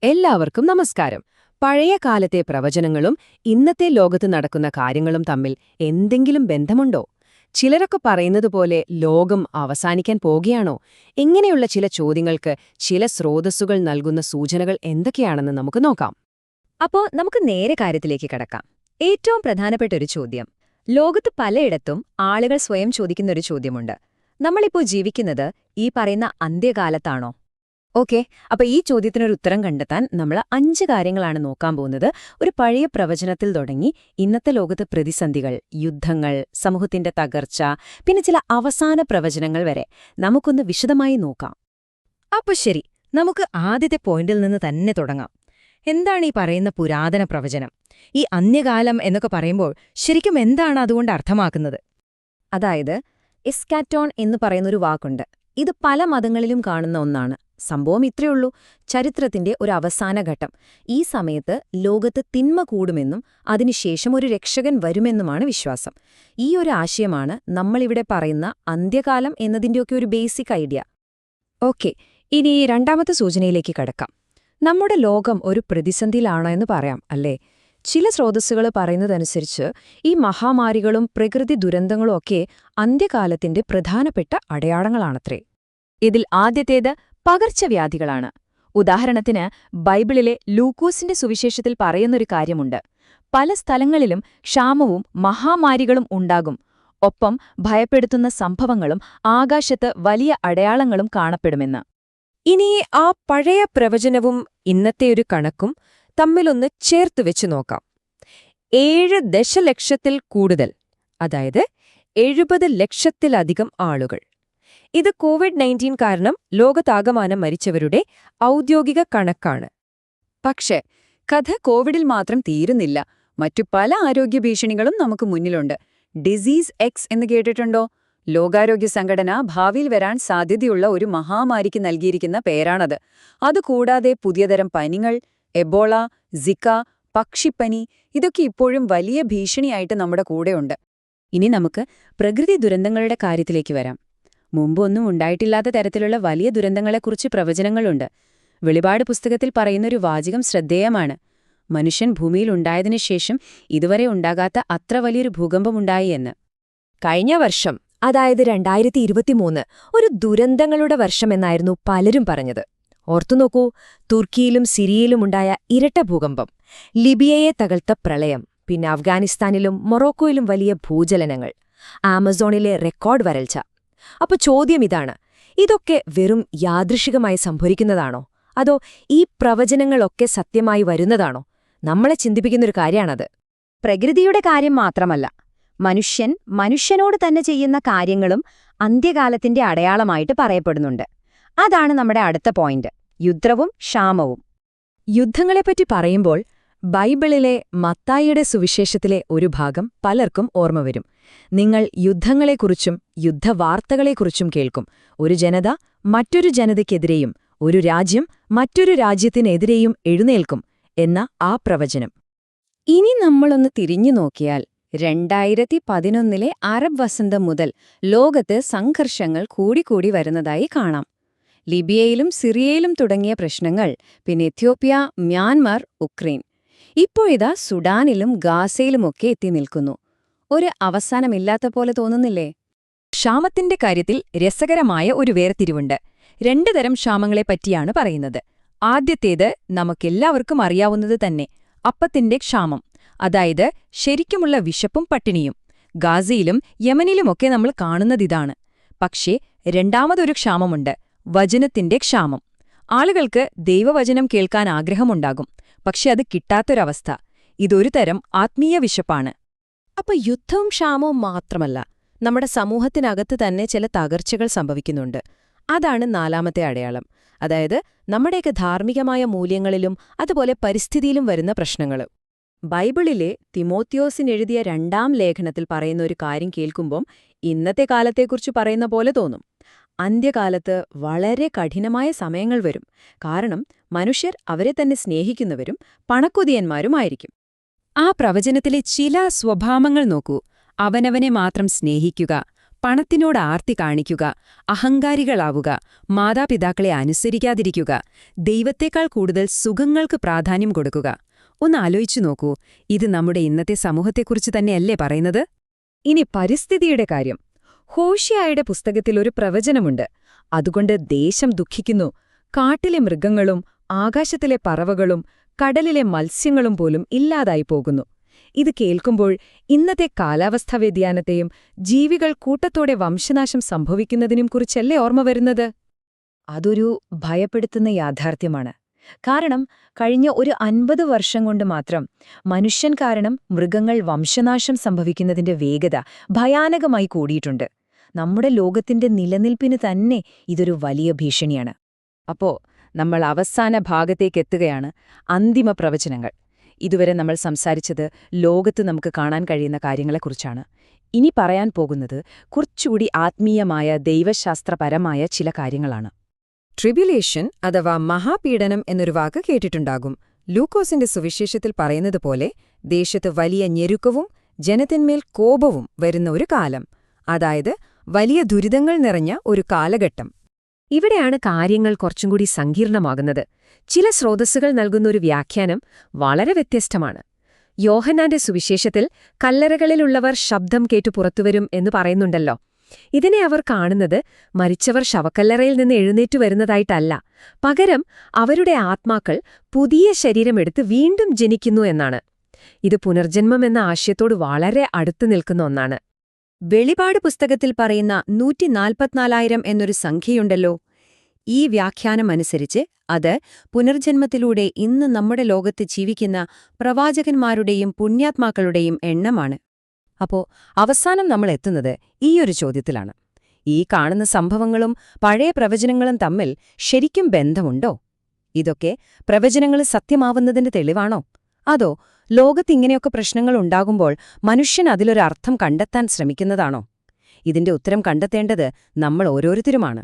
എല്ലാവർക്കും നമസ്കാരം. പഴയ കാലത്തെ പ്രവചനങ്ങളും ഇന്നത്തെ ലോകത്ത് നടക്കുന്ന കാര്യങ്ങളും തമ്മിൽ എന്തെങ്കിലും ബന്ധമുണ്ടോ? ചിലരൊക്കെ പറയുന്നതുപോലെ ലോകം അവസാനിക്കാൻ പോകുകയാണോ? ഇങ്ങനെയുള്ള ചില ചോദ്യങ്ങൾക്ക് ചില സ്രോതസ്സുകൾ നൽകുന്ന സൂചനകൾ എന്തൊക്കെയാണെന്ന് നമുക്ക് നോക്കാം. അപ്പോ നമുക്ക് നേരെ കാര്യത്തിലേക്ക് കടക്കാം. ഏറ്റവും പ്രധാനപ്പെട്ട ഒരു ചോദ്യം. ലോകത്ത് പലയിടത്തും ആളുകൾ സ്വയം ചോദിക്കുന്നൊരു ചോദ്യമുണ്ട്. നമ്മളിപ്പോ ജീവിക്കുന്നത് ഈ പറയുന്ന അന്ത്യകാലത്താണോ? ഓക്കെ, അപ്പൊ ഈ ചോദ്യത്തിനൊരു ഉത്തരം കണ്ടെത്താൻ നമ്മൾ 5 കാര്യങ്ങളാണ് നോക്കാൻ പോകുന്നത്. ഒരു പഴയ പ്രവചനത്തിൽ തുടങ്ങി ഇന്നത്തെ ലോകത്ത് പ്രതിസന്ധികൾ, യുദ്ധങ്ങൾ, സമൂഹത്തിന്റെ തകർച്ച, പിന്നെ ചില അവസാന പ്രവചനങ്ങൾ വരെ നമുക്കൊന്ന് വിശദമായി നോക്കാം. അപ്പൊ ശരി, നമുക്ക് ആദ്യത്തെ പോയിന്റിൽ നിന്ന് തന്നെ തുടങ്ങാം. എന്താണ് ഈ പറയുന്ന പുരാതന പ്രവചനം? ഈ അന്ത്യകാലം എന്നൊക്കെ പറയുമ്പോൾ ശരിക്കും എന്താണ് അതുകൊണ്ട് അർത്ഥമാക്കുന്നത്? അതായത് എസ്കാറ്റോൺ എന്ന് പറയുന്നൊരു വാക്കുണ്ട്. ഇത് പല മതങ്ങളിലും കാണുന്ന ഒന്നാണ്. സംഭവം ഇത്രയുള്ളൂ: ചരിത്രത്തിന്റെ ഒരു അവസാന ഘട്ടം. ഈ സമയത്ത് ലോകത്ത് തിന്മ കൂടുമെന്നും അതിനുശേഷം ഒരു രക്ഷകൻ വരുമെന്നുമാണ് വിശ്വാസം. ഈ ഒരു ആശയമാണ് നമ്മളിവിടെ പറയുന്ന അന്ത്യകാലം എന്നതിന്റെയൊക്കെ ഒരു ബേസിക് ഐഡിയ. ഓക്കെ, ഇനി രണ്ടാമത്തെ സൂചനയിലേക്ക് കടക്കാം. നമ്മുടെ ലോകം ഒരു പ്രതിസന്ധിയിലാണോ എന്ന് പറയാം, അല്ലേ? ചില സ്രോതസ്സുകൾ പറയുന്നതനുസരിച്ച് ഈ മഹാമാരികളും പ്രകൃതി ദുരന്തങ്ങളും ഒക്കെ അന്ത്യകാലത്തിന്റെ പ്രധാനപ്പെട്ട അടയാളങ്ങളാണത്രേ. ഇതിൽ ആദ്യത്തേത് പകർച്ചവ്യാധികളാണ്. ഉദാഹരണത്തിന് ബൈബിളിലെ ലൂക്കോസിന്റെ സുവിശേഷത്തിൽ പറയുന്നൊരു കാര്യമുണ്ട്: പല സ്ഥലങ്ങളിലും ക്ഷാമവും മഹാമാരികളും ഉണ്ടാകും, ഒപ്പം ഭയപ്പെടുത്തുന്ന സംഭവങ്ങളും ആകാശത്ത് വലിയ അടയാളങ്ങളും കാണപ്പെടുമെന്ന്. ഇനി ആ പഴയ പ്രവചനവും ഇന്നത്തെ ഒരു കണക്കും തമ്മിലൊന്ന് ചേർത്തുവെച്ചു നോക്കാം. 7 ദശലക്ഷത്തിൽ കൂടുതൽ, അതായത് 70 ലക്ഷത്തിലധികം ആളുകൾ. ഇത് കോവിഡ്-19 കാരണം ലോകത്താകമാനം മരിച്ചവരുടെ ഔദ്യോഗിക കണക്കാണ്. പക്ഷേ കഥ കോവിഡിൽ മാത്രം തീരുന്നില്ല. മറ്റു പല ആരോഗ്യ ഭീഷണികളും നമുക്ക് മുന്നിലുണ്ട്. ഡിസീസ് എക്സ് എന്ന് കേട്ടിട്ടുണ്ടോ? ലോകാരോഗ്യ സംഘടന ഭാവിയിൽ വരാൻ സാധ്യതയുള്ള ഒരു മഹാമാരിക്ക് നൽകിയിരിക്കുന്ന പേരാണത്. അതുകൂടാതെ പുതിയതരം പനികൾ, എബോള, സിക്ക, പക്ഷിപ്പനി, ഇതൊക്കെ ഇപ്പോഴും വലിയ ഭീഷണിയായിട്ട് നമ്മുടെ കൂടെയുണ്ട്. ഇനി നമുക്ക് പ്രകൃതി ദുരന്തങ്ങളുടെ കാര്യത്തിലേക്ക് വരാം. മുമ്പൊന്നും ഉണ്ടായിട്ടില്ലാത്ത തരത്തിലുള്ള വലിയ ദുരന്തങ്ങളെക്കുറിച്ച് പ്രവചനങ്ങളുണ്ട്. വെളിപാട് പുസ്തകത്തിൽ പറയുന്നൊരു വാചകം ശ്രദ്ധേയമാണ്: മനുഷ്യൻ ഭൂമിയിലുണ്ടായതിനു ശേഷം ഇതുവരെ ഉണ്ടാകാത്ത അത്ര വലിയൊരു ഭൂകമ്പമുണ്ടായി എന്ന്. കഴിഞ്ഞ വർഷം, അതായത് 2023, ഒരു ദുരന്തങ്ങളുടെ വർഷമെന്നായിരുന്നു പലരും പറഞ്ഞത്. ഓർത്തുനോക്കൂ, തുർക്കിയിലും സിറിയയിലുമുണ്ടായ ഇരട്ട ഭൂകമ്പം, ലിബിയയെ തകർത്ത പ്രളയം, പിന്നെ അഫ്ഗാനിസ്ഥാനിലും മൊറോക്കോയിലും വലിയ ഭൂചലനങ്ങൾ, ആമസോണിലെ റെക്കോർഡ് വരൾച്ച. അപ്പൊ ചോദ്യം ഇതാണ്: ഇതൊക്കെ വെറും യാദൃശികമായി സംഭവിക്കുന്നതാണോ, അതോ ഈ പ്രവചനങ്ങളൊക്കെ സത്യമായി വരുന്നതാണോ? നമ്മളെ ചിന്തിപ്പിക്കുന്നൊരു കാര്യമാണത്. പ്രകൃതിയുടെ കാര്യം മാത്രമല്ല, മനുഷ്യനോട് തന്നെ ചെയ്യുന്ന കാര്യങ്ങളും അന്ത്യകാലത്തിന്റെ അടയാളമായിട്ട് പറയപ്പെടുന്നുണ്ട്. അതാണ് നമ്മുടെ അടുത്ത പോയിന്റ്: യുദ്ധവും ക്ഷാമവും. യുദ്ധങ്ങളെപ്പറ്റി പറയുമ്പോൾ ബൈബിളിലെ മത്തായിയുടെ സുവിശേഷത്തിലെ ഒരു ഭാഗം പലർക്കും ഓർമ്മ വരും. നിങ്ങൾ യുദ്ധങ്ങളെക്കുറിച്ചും യുദ്ധവാർത്തകളെക്കുറിച്ചും കേൾക്കും. ഒരു ജനത മറ്റൊരു ജനതയ്ക്കെതിരെയും ഒരു രാജ്യം മറ്റൊരു രാജ്യത്തിനെതിരെയും എഴുന്നേൽക്കും എന്ന ആ പ്രവചനം. ഇനി നമ്മളൊന്ന് തിരിഞ്ഞു നോക്കിയാൽ 2011 അറബ് വസന്തം മുതൽ ലോകത്ത് സംഘർഷങ്ങൾ കൂടിക്കൂടി വരുന്നതായി കാണാം. ലിബിയയിലും സിറിയയിലും തുടങ്ങിയ പ്രശ്നങ്ങൾ, പിന്നെ എത്യോപ്യ, മ്യാൻമർ, ഉക്രൈൻ, ഇപ്പോഴിതാ സുഡാനിലും ഗാസയിലുമൊക്കെ എത്തി നിൽക്കുന്നു. ഒരു അവസാനമില്ലാത്ത പോലെ തോന്നുന്നില്ലേ? ക്ഷാമത്തിന്റെ കാര്യത്തിൽ രസകരമായ ഒരു വേർതിരിവുണ്ട്. 2 തരം ക്ഷാമങ്ങളെപ്പറ്റിയാണ് പറയുന്നത്. ആദ്യത്തേത് നമുക്കെല്ലാവർക്കും അറിയാവുന്നത് തന്നെ: അപ്പത്തിന്റെ ക്ഷാമം. അതായത് ശരിക്കുമുള്ള വിശപ്പും പട്ടിണിയും. ഗാസയിലും യമനിലുമൊക്കെ നമ്മൾ കാണുന്നതിതാണ്. പക്ഷേ രണ്ടാമതൊരു ക്ഷാമമുണ്ട്: വചനത്തിന്റെ ക്ഷാമം. ആളുകൾക്ക് ദൈവവചനം കേൾക്കാൻ ആഗ്രഹമുണ്ടാകും, പക്ഷെ അത് കിട്ടാത്തൊരവസ്ഥ. ഇതൊരു തരം ആത്മീയ വിശപ്പാണ്. അപ്പൊ യുദ്ധവും ക്ഷാമവും മാത്രമല്ല, നമ്മുടെ സമൂഹത്തിനകത്ത് തന്നെ ചില തകർച്ചകൾ സംഭവിക്കുന്നുണ്ട്. അതാണ് 4ാമത്തെ അടയാളം. അതായത് നമ്മുടെയൊക്കെ ധാർമ്മികമായ മൂല്യങ്ങളിലും അതുപോലെ പരിസ്ഥിതിയിലും വരുന്ന പ്രശ്നങ്ങൾ. ബൈബിളിലെ തിമോത്തിയോസിനെഴുതിയ 2ാം ലേഖനത്തിൽ പറയുന്ന ഒരു കാര്യം കേൾക്കുമ്പം ഇന്നത്തെ കാലത്തെക്കുറിച്ച് പറയുന്ന പോലെ തോന്നും. അന്ത്യകാലത്ത് വളരെ കഠിനമായ സമയങ്ങൾ വരും. കാരണം മനുഷ്യർ അവരെ തന്നെ സ്നേഹിക്കുന്നവരും പണക്കൊതിയന്മാരുമായിരിക്കും. ആ പ്രവചനത്തിലെ ചില സ്വഭാവങ്ങൾ നോക്കൂ: അവനവനെ മാത്രം സ്നേഹിക്കുക, പണത്തിനോട് ആർത്തി കാണിക്കുക, അഹങ്കാരികളാവുക, മാതാപിതാക്കളെ അനുസരിക്കാതിരിക്കുക, ദൈവത്തേക്കാൾ കൂടുതൽ സുഖങ്ങൾക്ക് പ്രാധാന്യം കൊടുക്കുക. ഒന്ന് ആലോചിച്ചു നോക്കൂ, ഇത് നമ്മുടെ ഇന്നത്തെ സമൂഹത്തെക്കുറിച്ച് തന്നെയല്ലേ പറയുന്നത്? ഇനി പരിസ്ഥിതിയുടെ കാര്യം. ഹോഷിയായുടെ പുസ്തകത്തിൽ ഒരു പ്രവചനമുണ്ട്. അതുകൊണ്ട് ദേശം ദുഃഖിക്കുന്നു. കാട്ടിലെ മൃഗങ്ങളും ആകാശത്തിലെ പറവകളും കടലിലെ മത്സ്യങ്ങളും പോലും ഇല്ലാതായി പോകുന്നു. ഇത് കേൾക്കുമ്പോൾ ഇന്നത്തെ കാലാവസ്ഥാ വ്യതിയാനത്തെയും ജീവികൾ കൂട്ടത്തോടെ വംശനാശം സംഭവിക്കുന്നതിനും കുറിച്ചല്ലേ ഓർമ്മ വരുന്നത്? അതൊരു ഭയപ്പെടുത്തുന്ന യാഥാർത്ഥ്യമാണ്. കാരണം കഴിഞ്ഞ ഒരു 50 വർഷം കൊണ്ട് മാത്രം മനുഷ്യൻ കാരണം മൃഗങ്ങൾ വംശനാശം സംഭവിക്കുന്നതിന്റെ വേഗത ഭയാനകമായി കൂടിയിട്ടുണ്ട്. നമ്മുടെ ലോകത്തിന്റെ നിലനിൽപ്പിന് തന്നെ ഇതൊരു വലിയ ഭീഷണിയാണ്. അപ്പോ നമ്മൾ അവസാന ഭാഗത്തേക്കെത്തുകയാണ്. അന്തിമ പ്രവചനങ്ങൾ. ഇതുവരെ നമ്മൾ സംസാരിച്ചത് ലോകത്ത് നമുക്ക് കാണാൻ കഴിയുന്ന കാര്യങ്ങളെക്കുറിച്ചാണ്. ഇനി പറയാൻ പോകുന്നത് കുറച്ചുകൂടി ആത്മീയമായ ദൈവശാസ്ത്രപരമായ ചില കാര്യങ്ങളാണ്. ട്രിബ്യുലേഷൻ അഥവാ മഹാപീഡനം എന്നൊരു വാക്ക് കേട്ടിട്ടുണ്ടാകും. ലൂക്കോസിന്റെ സുവിശേഷത്തിൽ പറയുന്നത് പോലെ ദേശത്ത് വലിയ ഞെരുക്കവും ജനത്തിന്മേൽ കോപവും വരുന്ന ഒരു കാലം, അതായത് വലിയ ദുരിതങ്ങൾ നിറഞ്ഞ ഒരു കാലഘട്ടം. ഇവിടെയാണ് കാര്യങ്ങൾ കുറച്ചും കൂടി സങ്കീർണമാകുന്നത്. ചില സ്രോതസ്സുകൾ നൽകുന്ന ഒരു വ്യാഖ്യാനം വളരെ വ്യത്യസ്തമാണ്. യോഹന്നാന്റെ സുവിശേഷത്തിൽ കല്ലറകളിലുള്ളവർ ശബ്ദം കേട്ടു പുറത്തുവരും എന്ന് പറയുന്നുണ്ടല്ലോ. ഇതിനെ അവർ കാണുന്നത് മരിച്ചവർ ശവക്കല്ലറയിൽ നിന്ന് എഴുന്നേറ്റു വരുന്നതായിട്ടല്ല, പകരം അവരുടെ ആത്മാക്കൾ പുതിയ ശരീരമെടുത്ത് വീണ്ടും ജനിക്കുന്നു എന്നാണ്. ഇത് പുനർജന്മം എന്ന ആശയത്തോട് വളരെ അടുത്തു നിൽക്കുന്ന ഒന്നാണ്. വെളിപാട് പുസ്തകത്തിൽ പറയുന്ന 144,000 എന്നൊരു സംഖ്യയുണ്ടല്ലോ. ഈ വ്യാഖ്യാനമനുസരിച്ച് അത് പുനർജന്മത്തിലൂടെ ഇന്ന് നമ്മുടെ ലോകത്ത് ജീവിക്കുന്ന പ്രവാചകന്മാരുടെയും പുണ്യാത്മാക്കളുടെയും എണ്ണമാണ്. അപ്പോ അവസാനം നമ്മൾ എത്തുന്നത് ഈയൊരു ചോദ്യത്തിലാണ്. ഈ കാണുന്ന സംഭവങ്ങളും പഴയ പ്രവചനങ്ങളും തമ്മിൽ ശരിക്കും ബന്ധമുണ്ടോ? ഇതൊക്കെ പ്രവചനങ്ങൾ സത്യമാവുന്നതിന്റെ തെളിവാണോ? അതോ ലോകത്തിങ്ങനെയൊക്കെ പ്രശ്നങ്ങൾ ഉണ്ടാകുമ്പോൾ മനുഷ്യൻ അതിലൊരു അർത്ഥം കണ്ടെത്താൻ ശ്രമിക്കുന്നതാണോ? ഇതിന്റെ ഉത്തരം കണ്ടെത്തേണ്ടത് നമ്മൾ ഓരോരുത്തരുമാണ്.